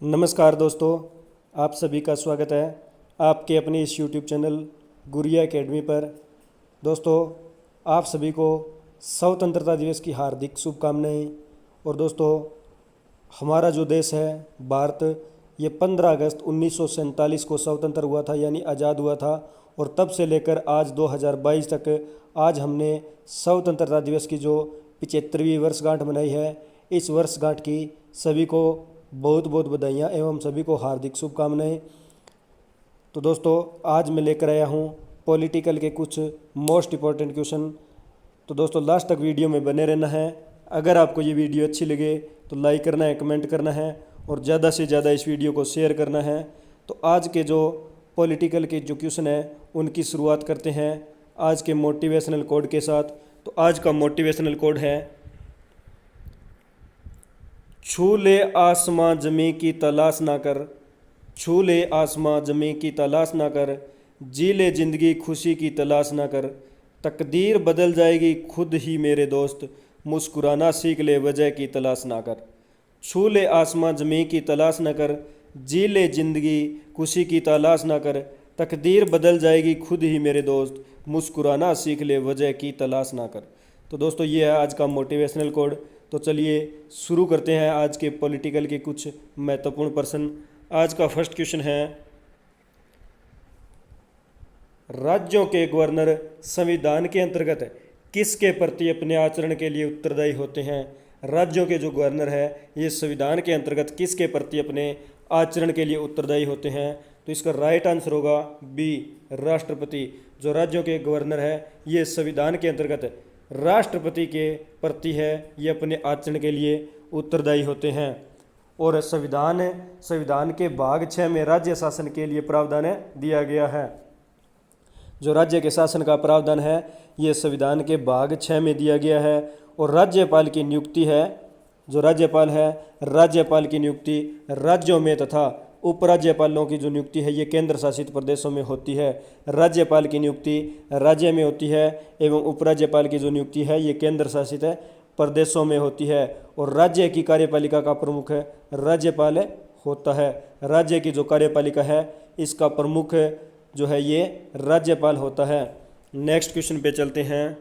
नमस्कार दोस्तों, आप सभी का स्वागत है आपके अपने इस यूट्यूब चैनल गुरिया एकेडमी पर। दोस्तों, आप सभी को स्वतंत्रता दिवस की हार्दिक शुभकामनाएं। और दोस्तों, हमारा जो देश है भारत, ये 15 अगस्त 1947 को स्वतंत्र हुआ था, यानी आज़ाद हुआ था। और तब से लेकर आज 2022 तक आज हमने स्वतंत्रता दिवस की जो 75वीं वर्षगांठ मनाई है। इस वर्षगांठ की सभी को बहुत बहुत बधाइयाँ एवं सभी को हार्दिक शुभकामनाएं। तो दोस्तों, आज मैं लेकर आया हूँ पॉलिटिकल के कुछ मोस्ट इम्पॉर्टेंट क्वेश्चन। तो दोस्तों, लास्ट तक वीडियो में बने रहना है। अगर आपको ये वीडियो अच्छी लगे तो लाइक करना है, कमेंट करना है और ज़्यादा से ज़्यादा इस वीडियो को शेयर करना है। तो आज के जो पॉलिटिकल के जो क्वेश्चन है उनकी शुरुआत करते हैं आज के मोटिवेशनल कोड के साथ। तो आज का मोटिवेशनल कोड है, छू ले आसमां जमी की तलाश ना कर, छू ले आसमां जमी की तलाश ना कर, जी ले जिंदगी खुशी की तलाश ना कर, तकदीर बदल जाएगी खुद ही मेरे दोस्त, मुस्कुराना सीख ले वजह की तलाश ना कर। छू ले आसमां जमी की तलाश ना कर, जी ले जिंदगी खुशी की तलाश ना कर, तकदीर बदल जाएगी खुद ही मेरे दोस्त, मुस्कुराना सीख ले वजह की तलाश ना कर। तो दोस्तों, ये है आज का मोटिवेशनल कोड। तो चलिए शुरू करते हैं आज के पॉलिटिकल के कुछ महत्वपूर्ण प्रश्न। आज का फर्स्ट क्वेश्चन है, राज्यों के गवर्नर संविधान के अंतर्गत किसके प्रति अपने आचरण के लिए उत्तरदायी होते हैं। राज्यों के जो गवर्नर है ये संविधान के अंतर्गत किसके प्रति अपने आचरण के लिए उत्तरदायी होते हैं। तो इसका राइट आंसर होगा बी, राष्ट्रपति। जो राज्यों के गवर्नर है ये संविधान के अंतर्गत राष्ट्रपति के प्रति है, ये अपने आचरण के लिए उत्तरदायी होते हैं। और संविधान के भाग 6 में राज्य शासन के लिए प्रावधान दिया गया है। जो राज्य के शासन का प्रावधान है ये संविधान के भाग 6 में दिया गया है। और राज्यपाल की नियुक्ति है, जो राज्यपाल है, राज्यपाल की नियुक्ति राज्यों में तथा उपराज्यपालों की जो नियुक्ति है ये केंद्र शासित प्रदेशों में होती है। राज्यपाल की नियुक्ति राज्य में होती है एवं उपराज्यपाल की जो नियुक्ति है ये केंद्र शासित प्रदेशों में होती है। और राज्य की कार्यपालिका का प्रमुख राज्यपाल होता है। राज्य की जो कार्यपालिका है इसका प्रमुख जो है ये राज्यपाल होता है। नेक्स्ट क्वेश्चन पे चलते हैं।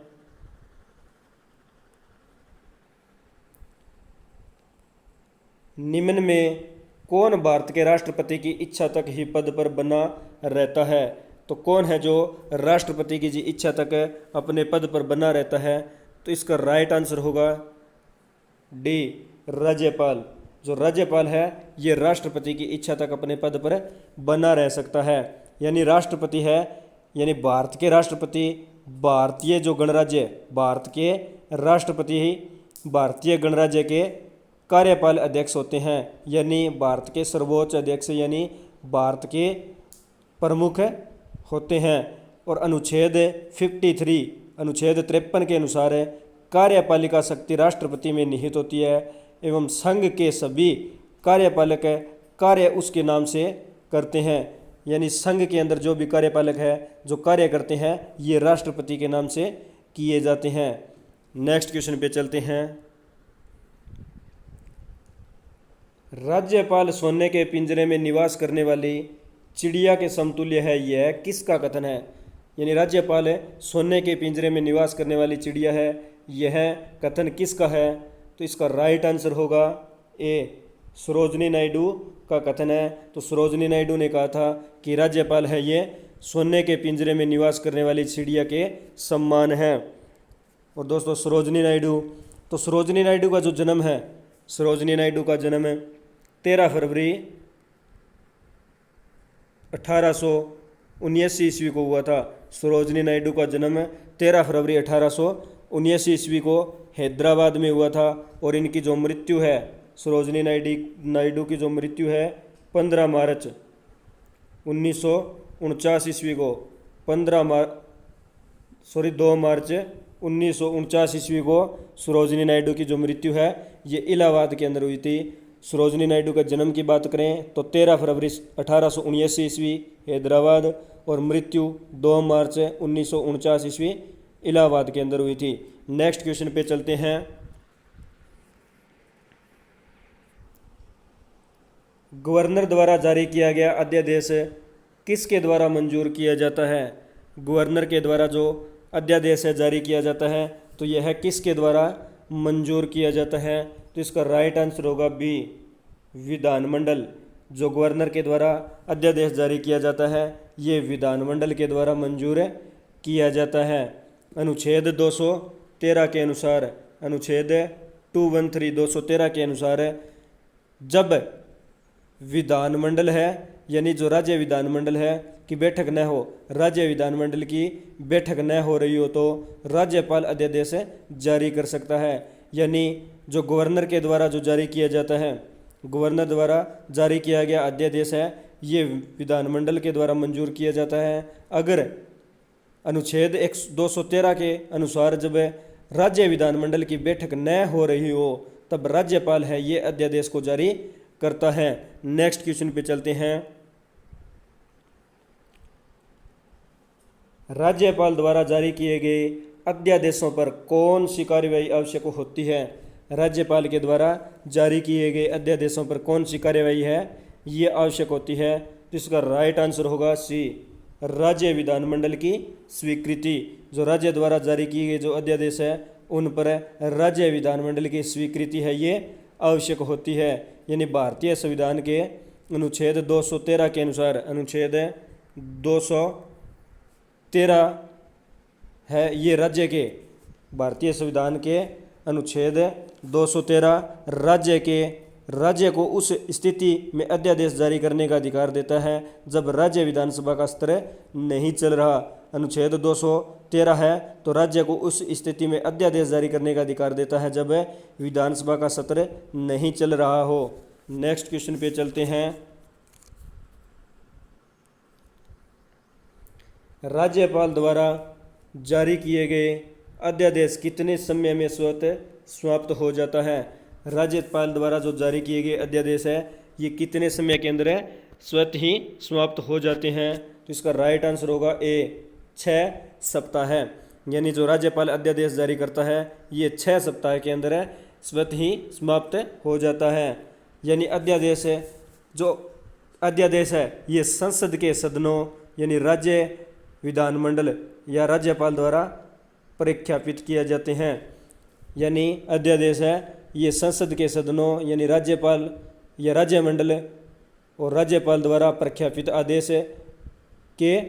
निम्न में कौन भारत के राष्ट्रपति की इच्छा तक ही पद पर बना रहता है। तो कौन है जो राष्ट्रपति की जी इच्छा तक अपने पद पर बना रहता है। तो इसका राइट आंसर होगा डी, राज्यपाल। जो राज्यपाल है ये राष्ट्रपति की इच्छा तक अपने पद पर बना रह सकता है। यानी राष्ट्रपति है, यानी भारत के राष्ट्रपति भारतीय जो गणराज्य, भारत के राष्ट्रपति ही भारतीय गणराज्य के कार्यपाल अध्यक्ष होते हैं। यानी भारत के सर्वोच्च अध्यक्ष यानी भारत के प्रमुख होते हैं। और अनुच्छेद 53 अनुच्छेद 53 के अनुसार कार्यपालिका शक्ति राष्ट्रपति में निहित होती है एवं संघ के सभी कार्यपालक कार्य उसके नाम से करते हैं। यानी संघ के अंदर जो भी कार्यपालक है, जो कार्य करते हैं, ये राष्ट्रपति के नाम से किए जाते हैं। नेक्स्ट क्वेश्चन पे चलते हैं। राज्यपाल सोने के पिंजरे में निवास करने वाली चिड़िया के समतुल्य है, यह किसका कथन है। यानी राज्यपाल सोने के पिंजरे में निवास करने वाली चिड़िया है, यह कथन किसका है। तो इसका राइट आंसर होगा ए, सरोजनी नायडू का कथन है। तो सरोजनी नायडू ने कहा था कि राज्यपाल है ये सोने के पिंजरे में निवास करने वाली चिड़िया के सम्मान है। और दोस्तों, सरोजनी नायडू का जो जन्म है, सरोजनी नायडू का जन्म 13 फरवरी 1879 ईस्वी को हुआ था। सरोजनी नायडू का जन्म 13 फरवरी 1879 ईस्वी को हैदराबाद में हुआ था। और इनकी जो मृत्यु है, सरोजनी नायडू की जो मृत्यु है 15 मार्च 1949 ईस्वी को, 2 मार्च 1949 ईस्वी को सरोजनी नायडू की जो मृत्यु है ये इलाहाबाद के अंदर हुई थी। सरोजनी नायडू का जन्म की बात करें तो 13 फरवरी 1879 ईस्वी हैदराबाद, और मृत्यु 2 मार्च 1949 ईस्वी इलाहाबाद के अंदर हुई थी। नेक्स्ट क्वेश्चन पे चलते हैं। गवर्नर द्वारा जारी किया गया अध्यादेश किसके द्वारा मंजूर किया जाता है? गवर्नर के द्वारा जो अध्यादेश है जारी किया जाता है तो यह किसके द्वारा मंजूर किया जाता है? तो इसका राइट आंसर होगा बी, विधानमंडल। जो गवर्नर के द्वारा अध्यादेश जारी किया जाता है ये विधानमंडल के द्वारा मंजूर किया जाता है। अनुच्छेद 213 के अनुसार, अनुच्छेद 213 के अनुसार जब विधानमंडल है यानी जो राज्य विधानमंडल है की बैठक न हो, राज्य विधानमंडल की बैठक न हो रही हो तो राज्यपाल अध्यादेश जारी कर सकता है। यानी जो गवर्नर के द्वारा जो जारी किया जाता है, गवर्नर द्वारा जारी किया गया अध्यादेश है ये विधानमंडल के द्वारा मंजूर किया जाता है। अगर अनुच्छेद 213 के अनुसार जब राज्य विधानमंडल की बैठक न हो रही हो तब राज्यपाल है ये अध्यादेश को जारी करता है। नेक्स्ट क्वेश्चन पे चलते हैं। राज्यपाल द्वारा जारी किए गए अध्यादेशों पर कौन सी कार्यवाही आवश्यक होती है? राज्यपाल के द्वारा जारी किए गए अध्यादेशों पर कौन सी कार्यवाही है ये आवश्यक होती है? तो इसका राइट आंसर होगा सी, राज्य विधानमंडल की स्वीकृति। जो राज्य द्वारा जारी किए गए जो अध्यादेश है उन पर राज्य विधानमंडल की स्वीकृति है ये आवश्यक होती है। यानी भारतीय संविधान के अनुच्छेद 213 के अनुसार, अनुच्छेद 213 है ये राज्य के, भारतीय संविधान के अनुच्छेद 213 राज्य को उस स्थिति में अध्यादेश जारी करने का अधिकार देता है जब राज्य विधानसभा का सत्र नहीं चल रहा। अनुच्छेद 213 है तो राज्य को उस स्थिति में अध्यादेश जारी करने का अधिकार देता है जब विधानसभा का सत्र नहीं चल रहा हो। नेक्स्ट क्वेश्चन पे चलते हैं। राज्यपाल द्वारा जारी किए गए अध्यादेश कितने समय में स्वतः समाप्त हो जाता है? राज्यपाल द्वारा जो जारी किए गए अध्यादेश है ये कितने समय के अंदर स्वतः ही समाप्त हो जाते हैं? तो इसका राइट आंसर होगा ए, 6 सप्ताह है। यानी जो राज्यपाल अध्यादेश जारी करता है ये 6 सप्ताह के अंदर स्वतः ही समाप्त हो जाता है। यानी जो अध्यादेश है ये संसद के सदनों यानी राज्य विधानमंडल या राज्यपाल द्वारा प्रख्यापित किए जाते हैं। यानी अध्यादेश है ये संसद के सदनों यानी राज्यपाल या राज्यमंडल और राज्यपाल द्वारा प्रख्यापित आदेश के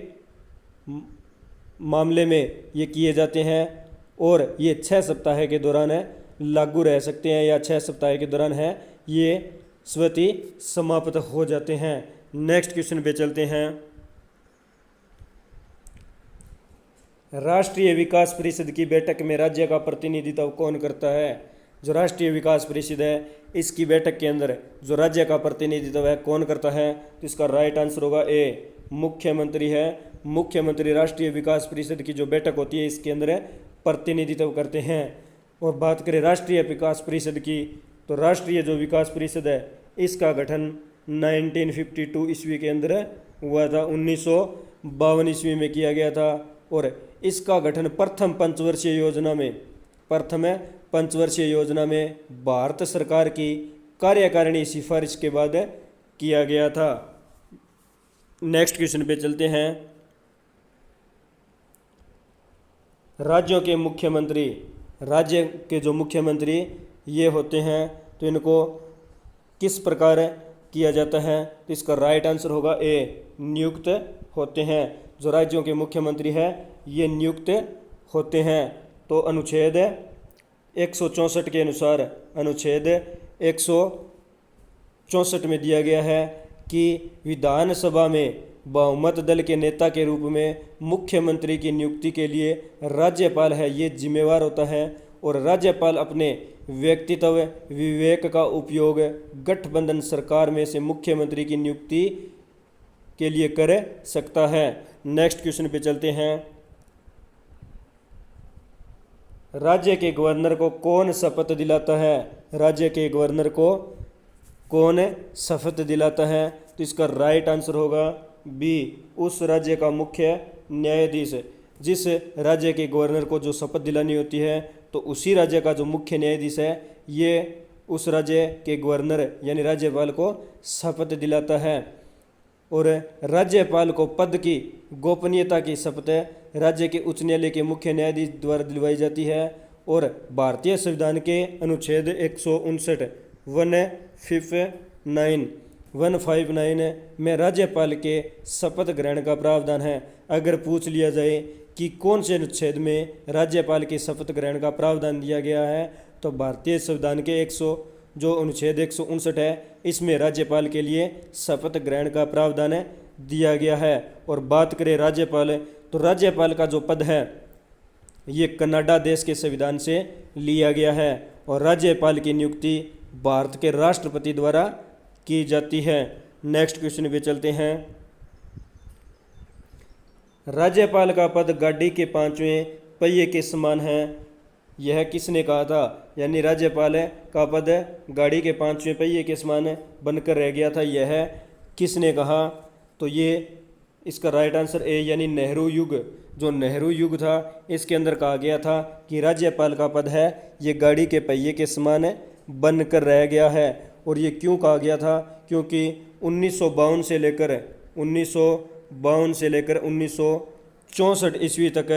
मामले में ये किए जाते हैं और ये 6 सप्ताह के दौरान लागू रह सकते हैं या 6 सप्ताह के दौरान है ये स्वतः समाप्त हो जाते हैं। नेक्स्ट क्वेश्चन पे चलते हैं। राष्ट्रीय विकास परिषद की बैठक में राज्य का प्रतिनिधित्व कौन करता है? जो राष्ट्रीय विकास परिषद है इसकी बैठक के अंदर जो राज्य का प्रतिनिधित्व है कौन करता है? तो इसका राइट आंसर होगा ए, मुख्यमंत्री है। मुख्यमंत्री राष्ट्रीय विकास परिषद की जो बैठक होती है इसके अंदर प्रतिनिधित्व करते हैं। और बात करें राष्ट्रीय विकास परिषद की तो राष्ट्रीय जो विकास परिषद है इसका गठन 1952 ईस्वी के अंदर हुआ था, 1952 ईस्वी में किया गया था। और इसका गठन प्रथम पंचवर्षीय योजना में भारत सरकार की कार्यकारिणी सिफारिश के बाद किया गया था। नेक्स्ट क्वेश्चन पे चलते हैं। राज्यों के मुख्यमंत्री, राज्य के जो मुख्यमंत्री ये होते हैं तो इनको किस प्रकार किया जाता है? तो इसका राइट आंसर होगा ए, नियुक्त होते हैं। जो राज्यों के मुख्यमंत्री है ये नियुक्त होते हैं। तो अनुच्छेद 164 के अनुसार, अनुच्छेद 164 में दिया गया है कि विधानसभा में बहुमत दल के नेता के रूप में मुख्यमंत्री की नियुक्ति के लिए राज्यपाल है ये जिम्मेवार होता है और राज्यपाल अपने व्यक्तित्व विवेक का उपयोग गठबंधन सरकार में से मुख्यमंत्री की नियुक्ति के लिए कर सकता है। नेक्स्ट क्वेश्चन पे चलते हैं। राज्य के गवर्नर को कौन शपथ दिलाता है? राज्य के गवर्नर को कौन शपथ दिलाता है? तो इसका राइट आंसर होगा बी, उस राज्य का मुख्य न्यायाधीश। जिस राज्य के गवर्नर को जो शपथ दिलानी होती है तो उसी राज्य का जो मुख्य न्यायाधीश है ये उस राज्य के गवर्नर यानी राज्यपाल को शपथ दिलाता है। और राज्यपाल को पद की गोपनीयता की शपथ राज्य के उच्च न्यायालय के मुख्य न्यायाधीश द्वारा दिलवाई जाती है। और भारतीय संविधान के अनुच्छेद 159 159 में राज्यपाल के शपथ ग्रहण का प्रावधान है। अगर पूछ लिया जाए कि कौन से अनुच्छेद में राज्यपाल के शपथ ग्रहण का प्रावधान दिया गया है, तो भारतीय संविधान के जो अनुच्छेद 159 है, इसमें राज्यपाल के लिए शपथ ग्रहण का प्रावधान दिया गया है। और बात करें राज्यपाल, तो राज्यपाल का जो पद है ये कनाडा देश के संविधान से लिया गया है। और राज्यपाल की नियुक्ति भारत के राष्ट्रपति द्वारा की जाती है। नेक्स्ट क्वेश्चन पे चलते हैं। राज्यपाल का पद गाड़ी के पांचवें पहिए के समान है, यह किसने कहा था? यानी राज्यपाल का पद गाड़ी के पांचवें पहिए के समान बनकर रह गया था, यह किसने कहा? तो ये इसका राइट आंसर ए यानी नेहरू युग, जो नेहरू युग था इसके अंदर कहा गया था कि राज्यपाल का पद है ये गाड़ी के पहिए के समान बनकर रह गया है। और ये क्यों कहा गया था? क्योंकि 1952 से लेकर 1964 ईस्वी तक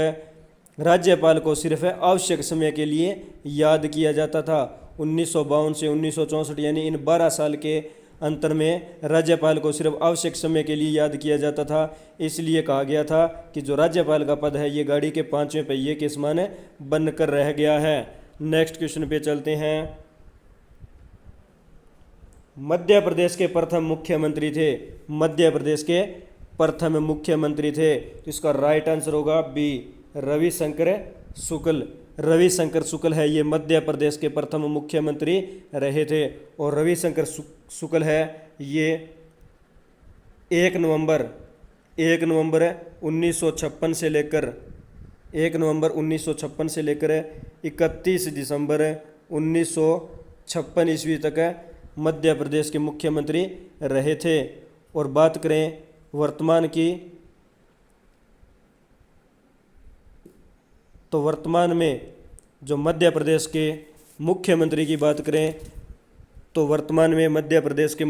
राज्यपाल को सिर्फ आवश्यक समय के लिए याद किया जाता था। 1952 से 1964 यानी इन 12 साल के अंतर में राज्यपाल को सिर्फ आवश्यक समय के लिए याद किया जाता था। इसलिए कहा गया था कि जो राज्यपाल का पद है ये गाड़ी के पांचवें पहिए के समान बनकर रह गया है। नेक्स्ट क्वेश्चन पे चलते हैं। मध्य प्रदेश के प्रथम मुख्यमंत्री थे, मध्य प्रदेश के प्रथम मुख्यमंत्री थे, तो इसका राइट आंसर होगा बी रविशंकर शुक्ल। रविशंकर शुक्ल है ये मध्य प्रदेश के प्रथम मुख्यमंत्री रहे थे। और रविशंकर शुक्ल है ये 1 नवंबर 1956 से लेकर 31 दिसंबर 1956 ईस्वी तक मध्य प्रदेश के मुख्यमंत्री रहे थे। और बात करें वर्तमान की, तो वर्तमान में जो मध्य प्रदेश के मुख्यमंत्री की बात करें तो वर्तमान में मध्य प्रदेश के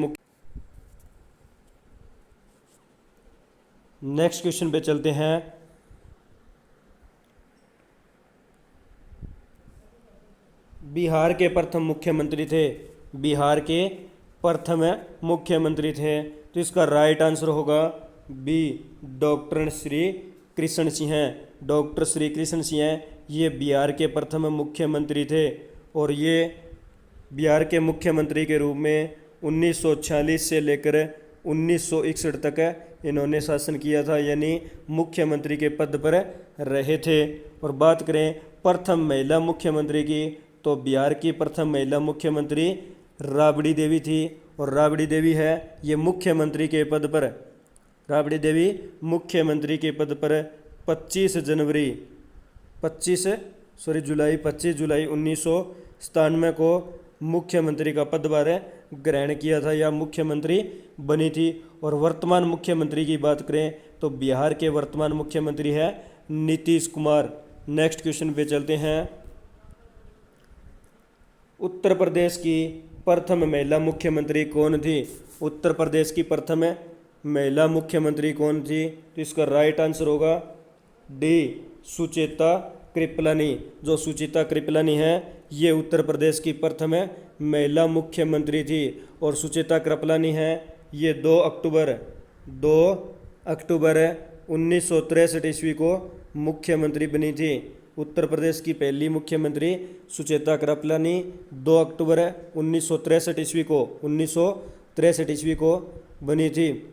नेक्स्ट क्वेश्चन पे चलते हैं। बिहार के प्रथम मुख्यमंत्री थे, बिहार के प्रथम मुख्यमंत्री थे, तो इसका राइट आंसर होगा B doctor Shri Krishna Singh. Doctor Shri Krishna Singh ये बिहार के प्रथम मुख्यमंत्री थे। और ये बिहार के मुख्यमंत्री के रूप में 1946 से लेकर 1961 तक इन्होंने शासन किया था, यानी मुख्यमंत्री के पद पर रहे थे। और बात करें प्रथम महिला मुख्यमंत्री की, तो बिहार की प्रथम महिला मुख्यमंत्री राबड़ी देवी थी। और राबड़ी देवी है ये मुख्यमंत्री के पद पर, राबड़ी देवी मुख्यमंत्री के पद पर 25 जुलाई 1997 को मुख्यमंत्री का पदभार ग्रहण किया था या मुख्यमंत्री बनी थी। और वर्तमान मुख्यमंत्री की बात करें तो बिहार के वर्तमान मुख्यमंत्री है नीतीश कुमार। नेक्स्ट क्वेश्चन पे चलते हैं। उत्तर प्रदेश की प्रथम महिला मुख्यमंत्री कौन थी? उत्तर प्रदेश की प्रथम महिला मुख्यमंत्री कौन थी? तो इसका राइट आंसर होगा डी सुचेता कृपलानी। जो सुचेता कृपलानी है ये उत्तर प्रदेश की प्रथम महिला मुख्यमंत्री थी। और सुचेता कृपलानी है ये 2 अक्टूबर 1963 ईस्वी को मुख्यमंत्री बनी थी। उत्तर प्रदेश की पहली मुख्यमंत्री सुचेता कृपलानी 2 अक्टूबर 1963 ईस्वी को बनी थी।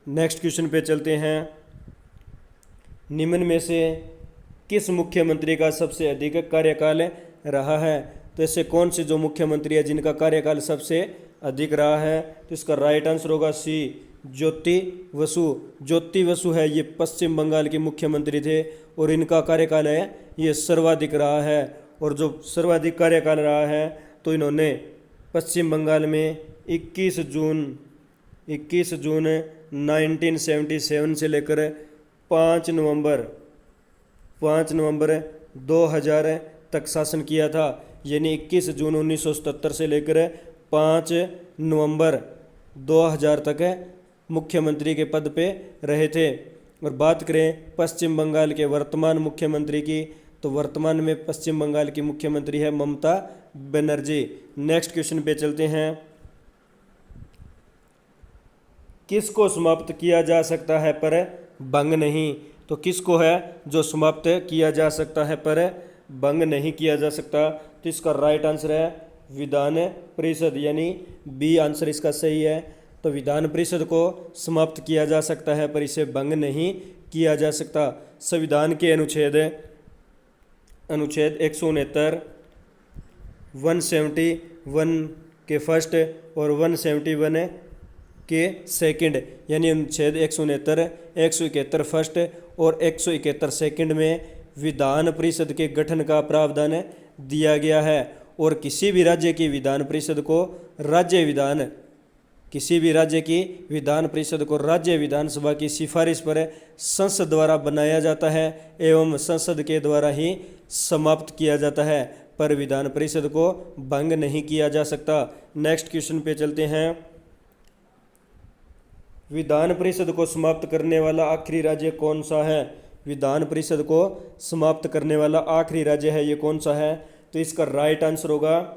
नेक्स्ट क्वेश्चन पे चलते हैं। निम्न में से किस मुख्यमंत्री का सबसे अधिक कार्यकाल रहा है? तो ऐसे कौन से जो मुख्यमंत्री है जिनका कार्यकाल सबसे अधिक रहा है? तो इसका राइट आंसर होगा सी ज्योति बसु। ज्योति बसु है ये पश्चिम बंगाल के मुख्यमंत्री थे और इनका कार्यकाल है ये सर्वाधिक रहा है। और जो सर्वाधिक कार्यकाल रहा है तो इन्होंने पश्चिम बंगाल में 21 जून 1977 से लेकर 5 नवंबर 2000 तक शासन किया था। यानी 21 जून 1977 से लेकर 5 नवंबर 2000 तक मुख्यमंत्री के पद पे रहे थे। और बात करें पश्चिम बंगाल के वर्तमान मुख्यमंत्री की, तो वर्तमान में पश्चिम बंगाल की मुख्यमंत्री है ममता बनर्जी। नेक्स्ट क्वेश्चन पे चलते हैं। किसको समाप्त किया जा सकता है पर भंग नहीं? तो किसको है जो समाप्त किया जा सकता है पर भंग नहीं किया जा सकता? तो इसका राइट आंसर है विधान परिषद, यानी बी आंसर इसका सही है। तो विधान परिषद को समाप्त किया जा सकता है पर इसे भंग नहीं किया जा सकता। संविधान के अनुच्छेद 169, 171 के फर्स्ट और 171 के सेकंड, यानी अनुच्छेद 169, 171 फर्स्ट और 171 सेकंड में विधान परिषद के गठन का प्रावधान दिया गया है। और किसी भी राज्य की विधान परिषद को राज्य विधानसभा की सिफारिश पर संसद द्वारा बनाया जाता है एवं संसद के द्वारा ही समाप्त किया जाता है, पर विधान परिषद को भंग नहीं किया जा सकता। नेक्स्ट क्वेश्चन पे चलते हैं। विधान परिषद को समाप्त करने वाला आखिरी राज्य कौन सा है? विधान परिषद को समाप्त करने वाला आखिरी राज्य है ये कौन सा है? तो इसका राइट आंसर होगा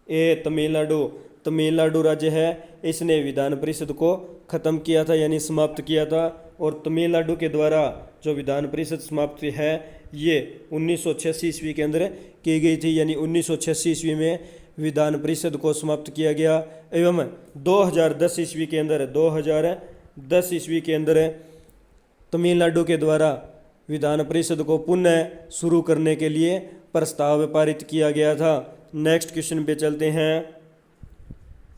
ए तमिलनाडु। तमिलनाडु राज्य है, इसने विधान परिषद को ख़त्म किया था यानी समाप्त किया था। और तमिलनाडु के द्वारा जो विधान परिषद समाप्ति है ये 1986 ईस्वी के अंदर की गई थी, यानी 1986 ईस्वी में विधान परिषद को समाप्त किया गया। एवं 2010 ईस्वी के अंदर तमिलनाडु के द्वारा विधान परिषद को पुनः शुरू करने के लिए प्रस्ताव पारित किया गया था। नेक्स्ट क्वेश्चन पे चलते हैं।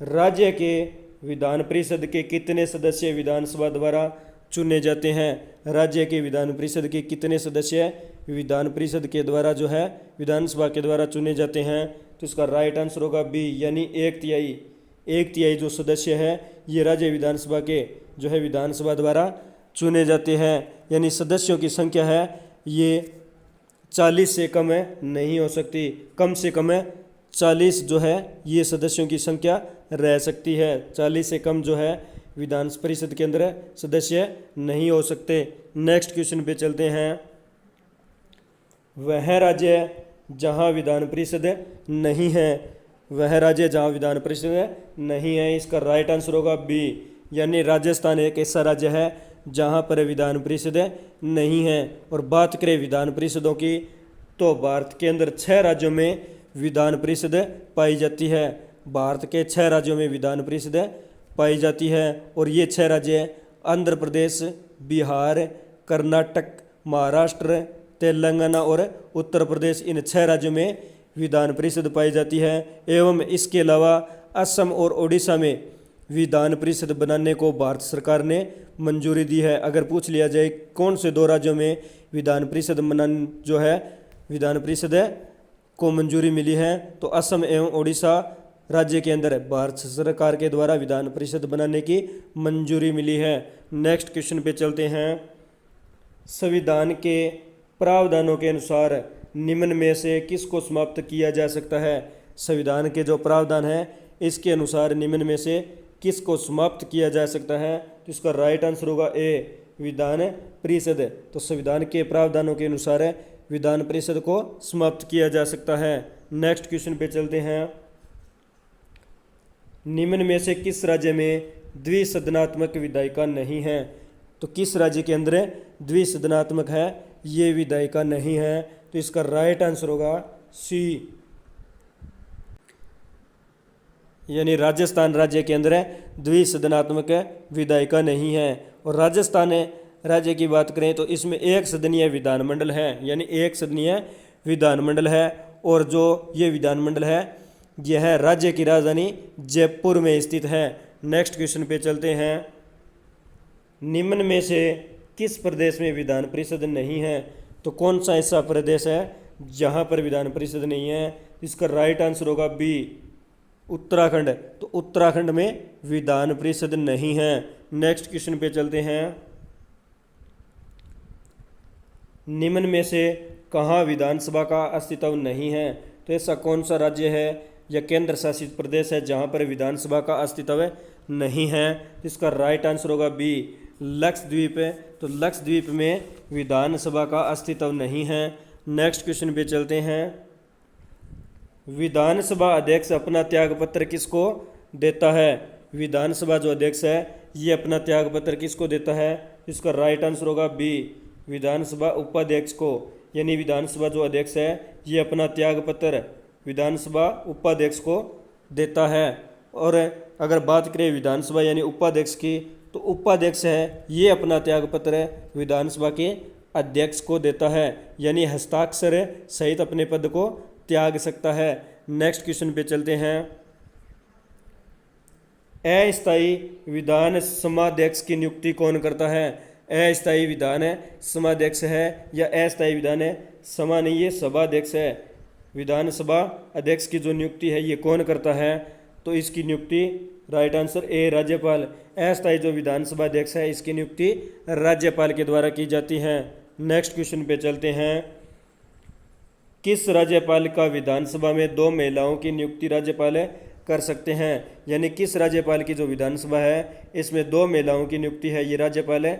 राज्य के विधान परिषद के कितने सदस्य विधानसभा द्वारा चुने जाते हैं? राज्य के विधान परिषद के कितने सदस्य विधान परिषद के द्वारा जो है विधानसभा के द्वारा चुने जाते हैं? तो इसका राइट आंसर होगा बी, यानी एक तिहाई जो सदस्य है ये राज्य विधानसभा के जो है विधानसभा द्वारा चुने जाते हैं। यानी सदस्यों की संख्या है ये 40 से कम नहीं हो सकती, कम से कम 40 जो है ये सदस्यों की संख्या रह सकती है। 40 से कम जो है विधान परिषद के अंदर सदस्य नहीं हो सकते। नेक्स्ट क्वेश्चन पे चलते हैं। वह राज्य जहाँ विधान परिषद नहीं है, वह राज्य जहाँ विधान परिषद नहीं है, इसका राइट आंसर होगा बी, यानी राजस्थान एक ऐसा राज्य है जहाँ पर विधान परिषद नहीं है। और बात करें विधान परिषदों की, तो भारत के अंदर 6 राज्यों में विधान परिषद पाई जाती है। भारत के 6 राज्यों में विधान परिषद पाई जाती है और ये 6 राज्य आंध्र प्रदेश, बिहार, कर्नाटक, महाराष्ट्र, तेलंगाना और उत्तर प्रदेश, इन 6 राज्यों में विधान परिषद पाई जाती है। एवं इसके अलावा असम और ओडिशा में विधान परिषद बनाने को भारत सरकार ने मंजूरी दी है। अगर पूछ लिया जाए कौन से 2 राज्यों में विधान परिषद विधान परिषद को मंजूरी मिली है, तो असम एवं ओडिशा राज्य के अंदर भारत सरकार के द्वारा विधान परिषद बनाने की मंजूरी मिली है। नेक्स्ट क्वेश्चन पे चलते हैं। संविधान के प्रावधानों के अनुसार निम्न में से किसको समाप्त किया जा सकता है? संविधान के जो प्रावधान है इसके अनुसार निम्न में से किसको समाप्त किया जा सकता है? तो इसका राइट आंसर होगा ए, विधान परिषद। तो संविधान के प्रावधानों के अनुसार विधान परिषद को समाप्त किया जा सकता है। नेक्स्ट क्वेश्चन पे चलते हैं। निम्न में से किस राज्य में द्विसदनात्मक विधायिका नहीं है? तो किस राज्य के अंदर द्विसदनात्मक है ये विधायिका नहीं है? तो इसका राइट आंसर होगा सी, यानी राजस्थान राज्य के अंदर द्विसदनात्मक विधायिका नहीं है। और राजस्थान राज्य की बात करें तो इसमें 1 सदनीय विधानमंडल है, यानी 1 सदनीय विधानमंडल है। और जो ये विधानमंडल है यह राज्य की राजधानी जयपुर में स्थित है। नेक्स्ट क्वेश्चन पे चलते हैं। निम्न में से किस प्रदेश में विधान परिषद नहीं है? तो कौन सा ऐसा प्रदेश है जहाँ पर विधान परिषद नहीं है? इसका राइट आंसर होगा बी, उत्तराखंड। तो उत्तराखंड में विधान परिषद नहीं है। नेक्स्ट क्वेश्चन पे चलते हैं। निम्न में से कहाँ विधानसभा का अस्तित्व नहीं है? तो ऐसा कौन सा राज्य है या केंद्र शासित प्रदेश है जहाँ पर विधानसभा का अस्तित्व नहीं है? इसका राइट आंसर होगा बी, लक्षद्वीप है। तो लक्षद्वीप में विधानसभा का अस्तित्व नहीं है। नेक्स्ट क्वेश्चन पे चलते हैं। विधानसभा अध्यक्ष अपना त्यागपत्र किसको देता है? विधानसभा जो अध्यक्ष है ये अपना त्यागपत्र किसको देता है? इसका राइट आंसर होगा बी, विधानसभा उपाध्यक्ष को। यानी विधानसभा जो अध्यक्ष है ये अपना त्यागपत्र विधानसभा उपाध्यक्ष को देता है। और अगर बात करें विधानसभा यानी उपाध्यक्ष की, तो उपाध्यक्ष है ये अपना त्यागपत्र विधानसभा के अध्यक्ष को देता है, यानी हस्ताक्षर सहित अपने पद को त्याग सकता है। नेक्स्ट क्वेश्चन पे चलते हैं। अस्थायी विधान समाध्यक्ष की नियुक्ति कौन करता है? अस्थायी विधान समाध्यक्ष है या अस्थायी विधान समा नहीं, ये सभाध्यक्ष है। विधानसभा अध्यक्ष की जो नियुक्ति है ये कौन करता है? तो इसकी नियुक्ति राइट आंसर ए, राज्यपाल। अस्थायी जो विधानसभा अध्यक्ष है इसकी नियुक्ति राज्यपाल के द्वारा की जाती है। नेक्स्ट क्वेश्चन पे चलते हैं। किस राज्यपालिका विधानसभा में 2 महिलाओं की नियुक्ति राज्यपाल कर सकते हैं? यानी किस राज्यपाल की जो विधानसभा है इसमें 2 महिलाओं की नियुक्ति है ये राज्यपाल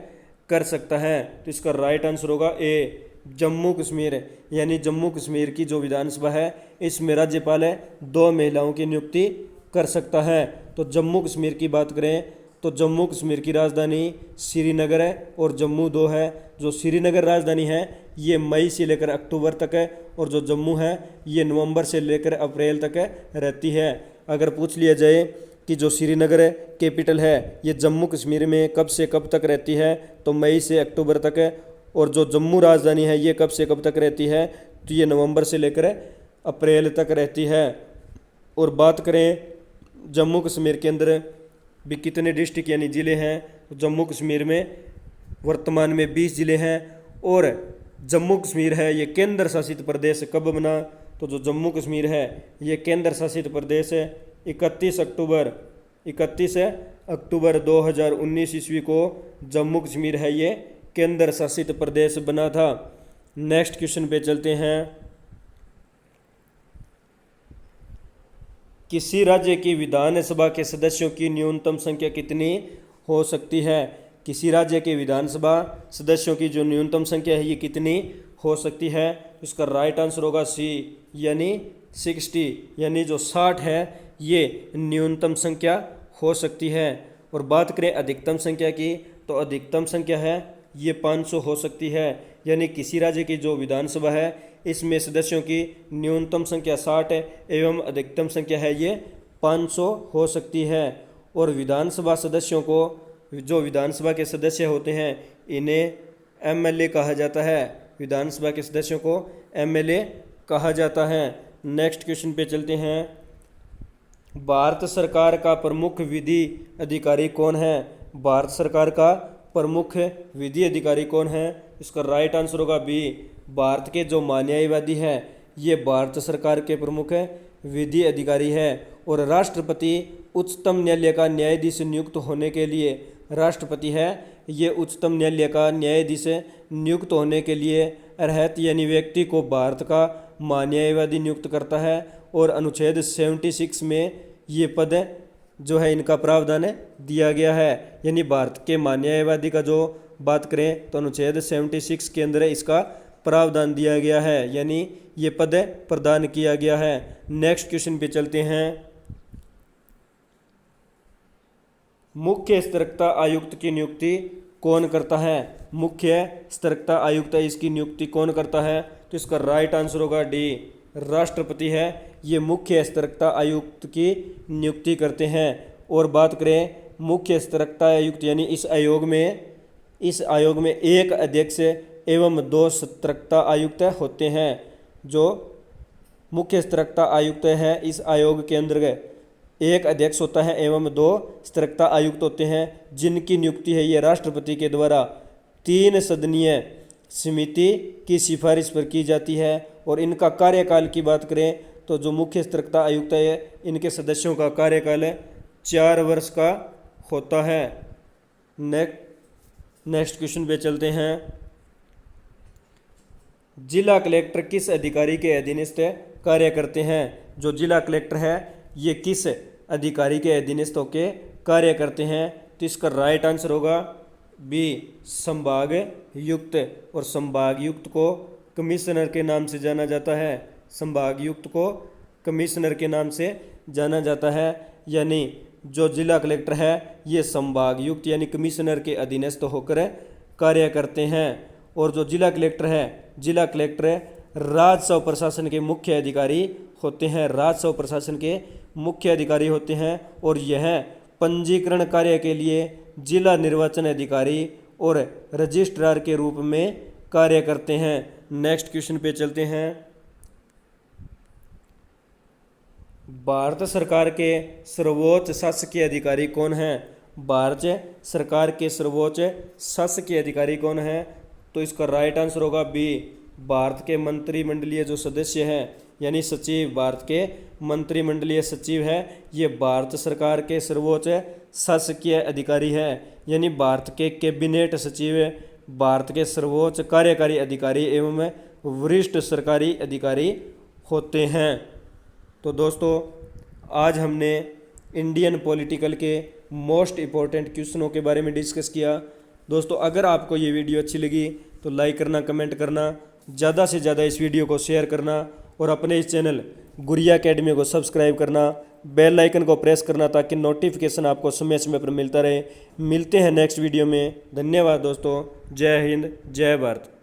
कर सकता है। तो इसका राइट आंसर होगा ए, जम्मू कश्मीर। यानी जम्मू कश्मीर की जो विधानसभा है इसमें राज्यपाल 2 महिलाओं की नियुक्ति कर सकता है। तो जम्मू कश्मीर की बात करें तो जम्मू कश्मीर की राजधानी श्रीनगर है और जम्मू 2 है। जो श्रीनगर राजधानी है ये मई से लेकर अक्टूबर तक है और जो जम्मू है ये नवंबर से लेकर अप्रैल तक रहती है। अगर पूछ लिया जाए कि जो श्रीनगर कैपिटल है ये जम्मू कश्मीर में कब से कब तक रहती है, तो मई से अक्टूबर तक है। और जो जम्मू राजधानी है ये कब से कब तक रहती है, तो ये नवंबर से लेकर अप्रैल तक रहती है। और बात करें जम्मू कश्मीर के अंदर भी कितने डिस्ट्रिक्ट यानी ज़िले हैं, तो जम्मू कश्मीर में वर्तमान में 20 ज़िले हैं। और जम्मू कश्मीर है ये केंद्र शासित प्रदेश कब बना, तो जो जम्मू कश्मीर है ये केंद्र शासित प्रदेश है 31 अक्टूबर 2019 ईस्वी को जम्मू कश्मीर है ये केंद्र शासित प्रदेश बना था। नेक्स्ट क्वेश्चन पे चलते हैं। किसी राज्य की विधानसभा के सदस्यों की न्यूनतम संख्या कितनी हो सकती है? किसी राज्य के विधानसभा सदस्यों की जो न्यूनतम संख्या है ये कितनी हो सकती है? इसका राइट आंसर होगा सी, यानी 60। यानी जो 60 है ये न्यूनतम संख्या हो सकती है। और बात करें अधिकतम संख्या की, तो अधिकतम संख्या है ये 500 हो सकती है। यानी किसी राज्य की जो विधानसभा है इसमें सदस्यों की न्यूनतम संख्या 60 है एवं अधिकतम संख्या है ये 500 हो सकती है। और विधानसभा सदस्यों को, जो विधानसभा के सदस्य होते हैं इन्हें एमएलए कहा जाता है। विधानसभा के सदस्यों को एमएलए कहा जाता है। नेक्स्ट क्वेश्चन पे चलते हैं। भारत सरकार का प्रमुख विधि अधिकारी कौन है? भारत सरकार का प्रमुख विधि अधिकारी कौन है? इसका राइट आंसर होगा बी, भारत के जो न्यायवादी है ये भारत सरकार के प्रमुख विधि अधिकारी है। और राष्ट्रपति उच्चतम न्यायालय का न्यायाधीश नियुक्त होने के लिए, राष्ट्रपति है ये उच्चतम न्यायालय का न्यायाधीश नियुक्त होने के लिए अर्हत यानी व्यक्ति को भारत का न्यायवादी नियुक्त करता है। और अनुच्छेद 76 में ये पद जो है इनका प्रावधान दिया गया है। यानी भारत के न्यायवादी का जो बात करें तो अनुच्छेद 76 के अंदर इसका प्रावधान दिया गया है, यानी ये पद प्रदान किया गया है। नेक्स्ट क्वेश्चन पे चलते हैं। मुख्य सतर्कता आयुक्त की नियुक्ति कौन करता है? मुख्य सतर्कता आयुक्त इसकी नियुक्ति कौन करता है? तो इसका राइट आंसर होगा डी, राष्ट्रपति है ये मुख्य सतर्कता आयुक्त की नियुक्ति करते हैं। और बात करें मुख्य सतर्कता आयुक्त यानी इस आयोग में एक अध्यक्ष एवं 2 सतर्कता आयुक्त होते हैं। जो मुख्य सतर्कता आयुक्त है इस आयोग के अंतर्गत एक अध्यक्ष होता है एवं 2 सतर्कता आयुक्त होते हैं, जिनकी नियुक्ति है ये राष्ट्रपति के द्वारा 3 सदनीय समिति की सिफारिश पर की जाती है। और इनका कार्यकाल की बात करें तो जो मुख्य सतर्कता आयुक्त है इनके सदस्यों का कार्यकाल 4 वर्ष का होता है। नेक्स्ट क्वेश्चन पे चलते हैं। जिला कलेक्टर किस अधिकारी के अधीनस्थ कार्य करते हैं। जो जिला कलेक्टर है ये किस अधिकारी के अधीनस्थ होकर कार्य करते हैं? तो इसका राइट आंसर होगा बी संभाग युक्त। और संभाग युक्त को कमिश्नर के नाम से जाना जाता है। संभाग युक्त को कमिश्नर के नाम से जाना जाता है। यानी जो जिला कलेक्टर है ये संभाग युक्त यानी कमिश्नर के अधीनस्थ होकर कार्य करते हैं। और जो जिला कलेक्टर है, जिला कलेक्टर राजस्व प्रशासन के मुख्य अधिकारी होते हैं। राजस्व प्रशासन के मुख्य अधिकारी होते हैं और यह पंजीकरण कार्य के लिए जिला निर्वाचन अधिकारी और रजिस्ट्रार के रूप में कार्य करते हैं। नेक्स्ट क्वेश्चन पे चलते हैं। भारत सरकार के सर्वोच्च शासकीय अधिकारी कौन हैं? भारत सरकार के सर्वोच्च शासकीय अधिकारी कौन हैं? तो इसका राइट आंसर होगा बी भारत के मंत्रिमंडलीय जो सदस्य हैं यानी सचिव, भारत के मंत्रिमंडलीय सचिव है, ये भारत सरकार के सर्वोच्च शासकीय अधिकारी है। यानी भारत के कैबिनेट सचिव भारत के सर्वोच्च कार्यकारी अधिकारी एवं वरिष्ठ सरकारी अधिकारी होते हैं। तो दोस्तों आज हमने इंडियन पॉलिटिकल के मोस्ट इम्पोर्टेंट क्वेश्चनों के बारे में डिस्कस किया। दोस्तों अगर आपको ये वीडियो अच्छी लगी तो लाइक करना, कमेंट करना, ज़्यादा से ज़्यादा इस वीडियो को शेयर करना और अपने इस चैनल गुरिया एकेडमी को सब्सक्राइब करना, बेल आइकन को प्रेस करना ताकि नोटिफिकेशन आपको समय समय पर मिलता रहे। मिलते हैं नेक्स्ट वीडियो में। धन्यवाद दोस्तों। जय हिंद, जय भारत।